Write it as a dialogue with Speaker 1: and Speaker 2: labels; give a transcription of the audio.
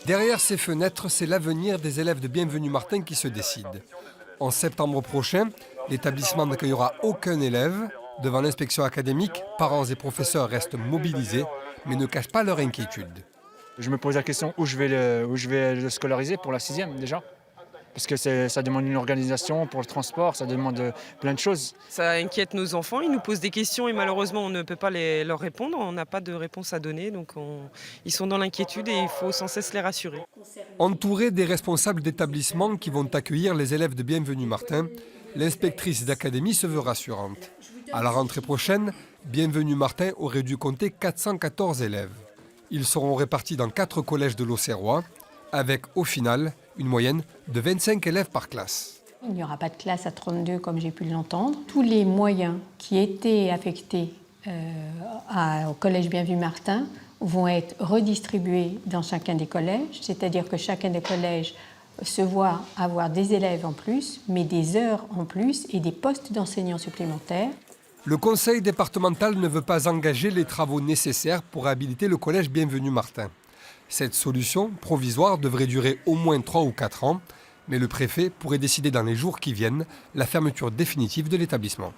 Speaker 1: Derrière ces fenêtres, c'est l'avenir des élèves de Bienvenue Martin qui se décide. En septembre prochain, l'établissement n'accueillera aucun élève. Devant l'inspection académique, parents et professeurs restent mobilisés, mais ne cachent pas leur inquiétude.
Speaker 2: Je me pose la question où je vais le scolariser pour la 6e déjà. Parce que ça demande une organisation pour le transport, ça demande plein de choses.
Speaker 3: Ça inquiète nos enfants, ils nous posent des questions et malheureusement on ne peut pas leur répondre, on n'a pas de réponse à donner, donc ils sont dans l'inquiétude et il faut sans cesse les rassurer.
Speaker 1: Entourée des responsables d'établissements qui vont accueillir les élèves de Bienvenue Martin, l'inspectrice d'académie se veut rassurante. À la rentrée prochaine, Bienvenue Martin aurait dû compter 414 élèves. Ils seront répartis dans 4 collèges de l'Auxerrois, avec au final une moyenne de 25 élèves par classe.
Speaker 4: Il n'y aura pas de classe à 32 comme j'ai pu l'entendre. Tous les moyens qui étaient affectés au collège Bienvenue Martin vont être redistribués dans chacun des collèges, c'est-à-dire que chacun des collèges se voit avoir des élèves en plus, mais des heures en plus et des postes d'enseignants supplémentaires.
Speaker 1: Le conseil départemental ne veut pas engager les travaux nécessaires pour réhabiliter le collège Bienvenue Martin. Cette solution provisoire devrait durer au moins 3 ou 4 ans, mais le préfet pourrait décider dans les jours qui viennent la fermeture définitive de l'établissement.